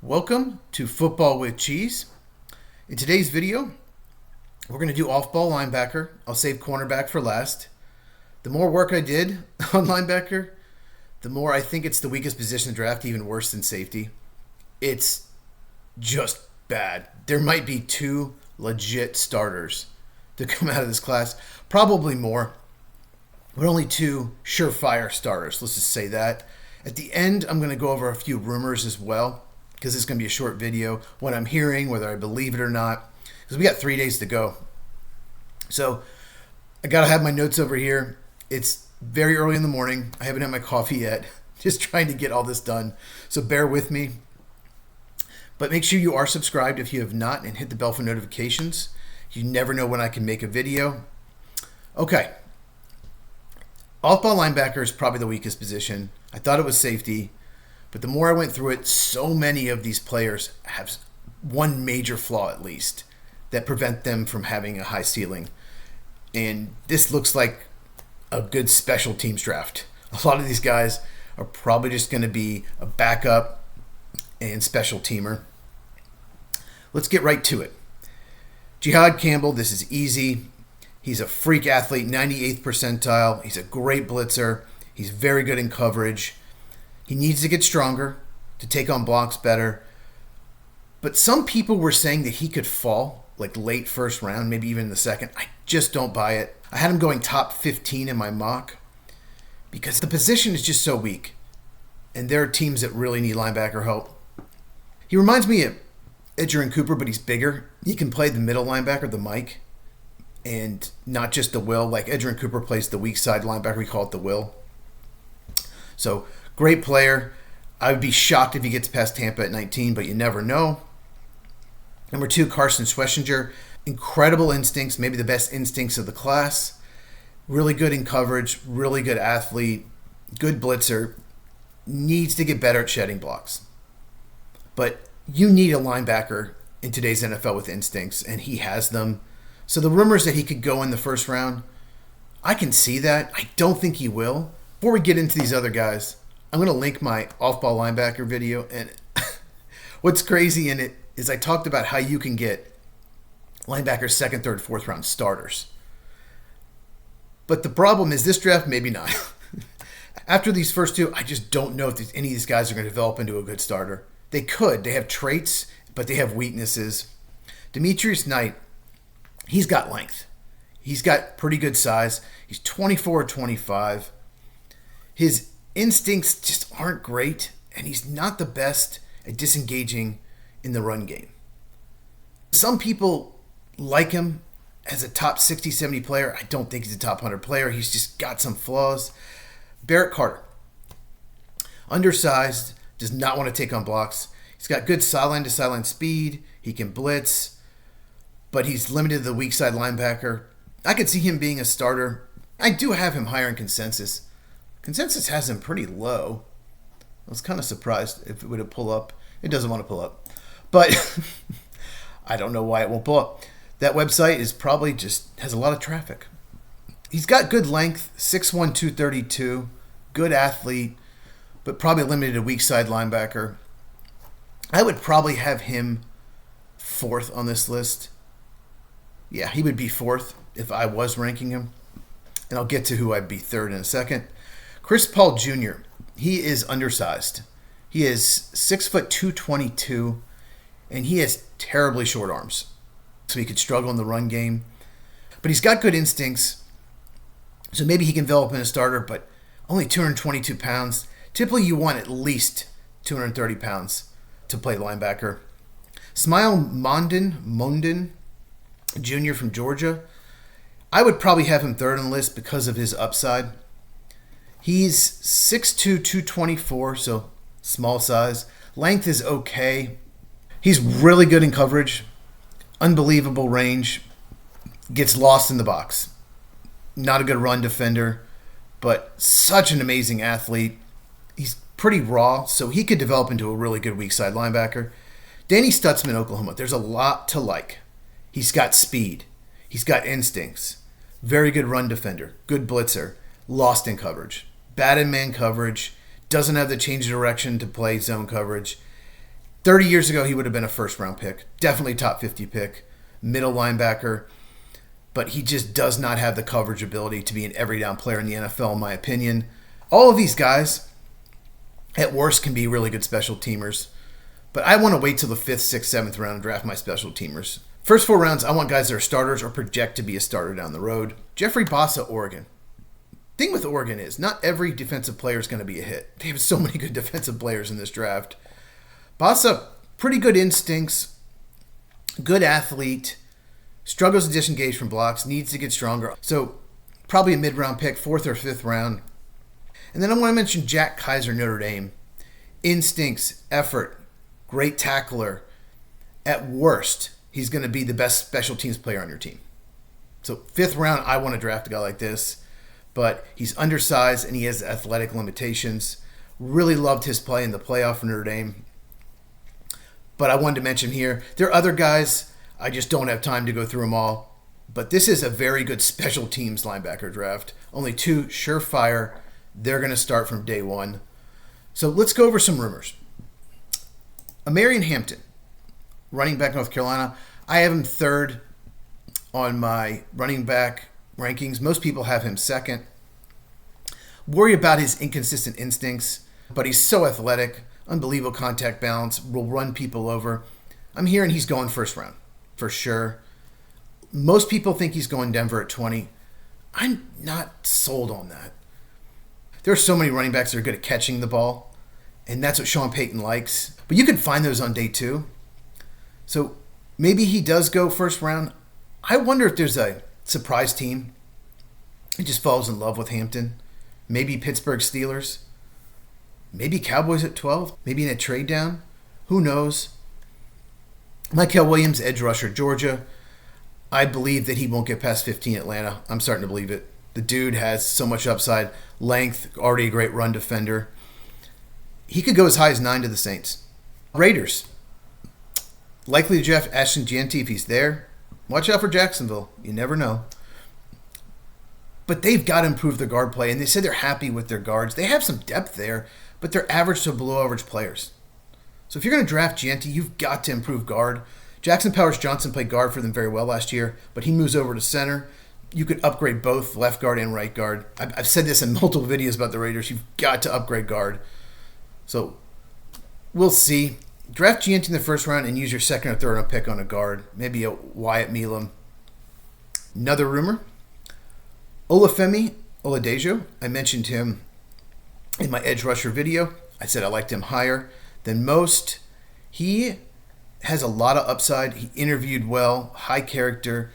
Welcome to Football with Cheese. In today's video, we're going to do off-ball linebacker. I'll save cornerback for last. The more work I did on linebacker, the more I think it's the weakest position in the draft, even worse than safety. It's just bad. There might be two legit starters to come out of this class. Probably more, but only two surefire starters. Let's just say that. At the end, I'm going to go over a few rumors as well, because it's going to be a short video, what I'm hearing, whether I believe it or not, because we got 3 days to go. So I got to have my notes over here. It's very early in the morning. I haven't had my coffee yet. Just trying to get all this done. So bear with me. But make sure you are subscribed if you have not, and hit the bell for notifications. You never know when I can make a video. Okay. Off-ball linebacker is probably the weakest position. I thought it was safety. But the more I went through it, so many of these players have one major flaw at least that prevent them from having a high ceiling. And this looks like a good special teams draft. A lot of these guys are probably just going to be a backup and special teamer. Let's get right to it. Jihad Campbell, this is easy. He's a freak athlete, 98th percentile. He's a great blitzer. He's very good in coverage. He needs to get stronger to take on blocks better. But some people were saying that he could fall, like late first round, maybe even in the second. I just don't buy it. I had him going top 15 in my mock because the position is just so weak. And there are teams that really need linebacker help. He reminds me of Edgerrin Cooper, but he's bigger. He can play the middle linebacker, the Mike, and not just the will. Like Edgerrin Cooper plays the weak side linebacker. We call it the will. So, great player. I would be shocked if he gets past Tampa at 19, but you never know. Number 2, Carson Schwessinger. Incredible instincts, maybe the best instincts of the class. Really good in coverage, really good athlete, good blitzer. Needs to get better at shedding blocks. But you need a linebacker in today's NFL with instincts, and he has them. So the rumors that he could go in the first round, I can see that. I don't think he will. Before we get into these other guys, I'm going to link my off-ball linebacker video, and what's crazy in it is I talked about how you can get linebackers second, third, fourth round starters. But the problem is this draft, maybe not. After these first two, I just don't know if any of these guys are going to develop into a good starter. They could. They have traits, but they have weaknesses. Demetrius Knight, he's got length. He's got pretty good size. He's 24 or 25. His instincts just aren't great, and he's not the best at disengaging in the run game. Some people like him as a top 60, 70 player. I don't think he's a top 100 player. He's just got some flaws. Barrett Carter, undersized, does not want to take on blocks. He's got good sideline to sideline speed. He can blitz, but he's limited to the weak side linebacker. I could see him being a starter. I do have him higher in consensus. Consensus has him pretty low. I was kind of surprised if it would have pulled up. It doesn't want to pull up. But I don't know why it won't pull up. That website is probably just has a lot of traffic. He's got good length, 6'1", 232, good athlete, but probably limited to weak side linebacker. I would probably have him 4th on this list. Yeah, he would be 4th if I was ranking him. And I'll get to who I'd be 3rd in a second. Chris Paul Jr., he is undersized. He is 6', 222, and he has terribly short arms. So he could struggle in the run game. But he's got good instincts, so maybe he can develop in a starter, but only 222 pounds. Typically, you want at least 230 pounds to play linebacker. Smile Mondin Jr. from Georgia. I would probably have him 3rd on the list because of his upside. He's 6'2", 224, so small size. Length is okay. He's really good in coverage. Unbelievable range. Gets lost in the box. Not a good run defender, but such an amazing athlete. He's pretty raw, so he could develop into a really good weak side linebacker. Danny Stutzman, Oklahoma. There's a lot to like. He's got speed. He's got instincts. Very good run defender. Good blitzer. Lost in coverage. Bad in man coverage. Doesn't have the change of direction to play zone coverage. 30 years ago, he would have been a first-round pick. Definitely top 50 pick. Middle linebacker. But he just does not have the coverage ability to be an every-down player in the NFL, in my opinion. All of these guys, at worst, can be really good special teamers. But I want to wait till the 5th, 6th, 7th round and draft my special teamers. First 4 rounds, I want guys that are starters or project to be a starter down the road. Jeffrey Bossa, Oregon. Thing with Oregon is not every defensive player is going to be a hit. They have so many good defensive players in this draft. Bossa, pretty good instincts, good athlete, struggles to disengage from blocks, needs to get stronger. So probably a mid-round pick, 4th or 5th round. And then I want to mention Jack Kaiser, Notre Dame. Instincts, effort, great tackler. At worst, he's going to be the best special teams player on your team. So 5th round, I want to draft a guy like this. But he's undersized and he has athletic limitations. Really loved his play in the playoff for Notre Dame. But I wanted to mention here, there are other guys. I just don't have time to go through them all. But this is a very good special teams linebacker draft. Only 2 surefire. They're going to start from day 1. So let's go over some rumors. Amarian Hampton, running back, North Carolina. I have him 3rd on my running back rankings. Most people have him 2nd. Worry about his inconsistent instincts, but he's so athletic, unbelievable contact balance, will run people over. I'm hearing he's going 1st round, for sure. Most people think he's going Denver at 20. I'm not sold on that. There are so many running backs that are good at catching the ball, and that's what Sean Payton likes. But you can find those on day 2. So maybe he does go 1st round. I wonder if there's a surprise team that just falls in love with Hampton. Maybe Pittsburgh Steelers. Maybe Cowboys at 12. Maybe in a trade down. Who knows? Michael Williams, edge rusher, Georgia. I believe that he won't get past 15 Atlanta. I'm starting to believe it. The dude has so much upside. Length, already a great run defender. He could go as high as 9 to the Saints. Raiders. Likely to draft Ashton Jeanty if he's there. Watch out for Jacksonville. You never know. But they've got to improve their guard play, and they said they're happy with their guards. They have some depth there, but they're average to below average players. So if you're going to draft Jeanty, you've got to improve guard. Jackson Powers Johnson played guard for them very well last year, but he moves over to center. You could upgrade both left guard and right guard. I've said this in multiple videos about the Raiders. You've got to upgrade guard. So we'll see. Draft Jeanty in the 1st round and use your 2nd or 3rd round pick on a guard. Maybe a Wyatt Milam. Another rumor. Olufemi Oladejo. I mentioned him in my edge rusher video. I said I liked him higher than most. He has a lot of upside. He interviewed well, high character.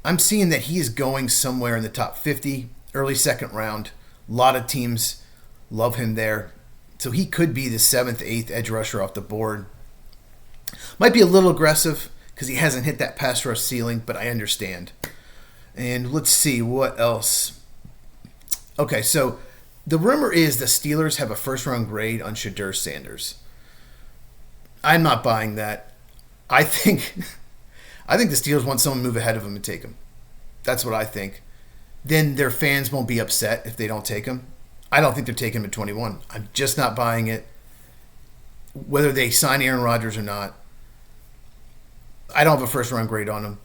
I'm seeing that he is going somewhere in the top 50, early 2nd round. A lot of teams love him there. So he could be the 7th, 8th edge rusher off the board. Might be a little aggressive because he hasn't hit that pass rush ceiling, but I understand. And let's see what else. Okay, so the rumor is the Steelers have a 1st round grade on Shadur Sanders. I'm not buying that. I think the Steelers want someone to move ahead of him and take him. That's what I think. Then their fans won't be upset if they don't take him. I don't think they're taking him at 21. I'm just not buying it. Whether they sign Aaron Rodgers or not, I don't have a 1st round grade on him.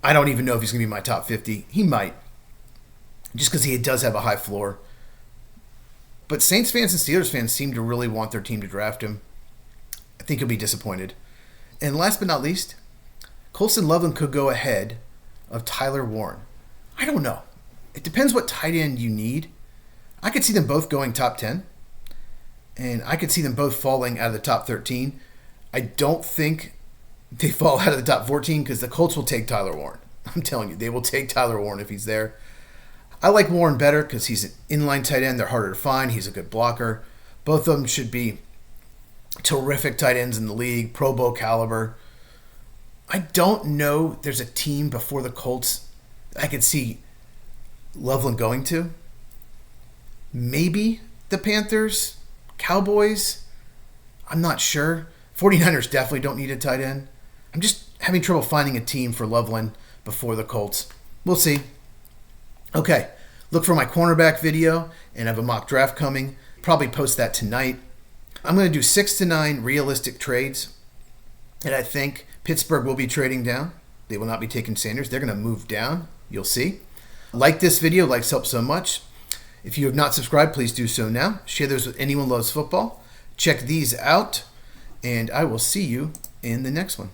I don't even know if he's going to be my top 50. He might, just because he does have a high floor. But Saints fans and Steelers fans seem to really want their team to draft him. I think he'll be disappointed. And last but not least, Colston Loveland could go ahead of Tyler Warren. I don't know. It depends what tight end you need. I could see them both going top 10. And I could see them both falling out of the top 13. I don't think they fall out of the top 14 because the Colts will take Tyler Warren. I'm telling you, they will take Tyler Warren if he's there. I like Warren better because he's an inline tight end. They're harder to find. He's a good blocker. Both of them should be terrific tight ends in the league, Pro Bowl caliber. I don't know there's a team before the Colts I could see Loveland going to. Maybe the Panthers, Cowboys. I'm not sure. 49ers definitely don't need a tight end. I'm just having trouble finding a team for Loveland before the Colts. We'll see. Okay, look for my cornerback video, and I have a mock draft coming. Probably post that tonight. I'm going to do 6 to 9 realistic trades, and I think Pittsburgh will be trading down. They will not be taking Sanders. They're going to move down. You'll see. Like this video. Likes help so much. If you have not subscribed, please do so now. Share this with anyone who loves football. Check these out, and I will see you in the next one.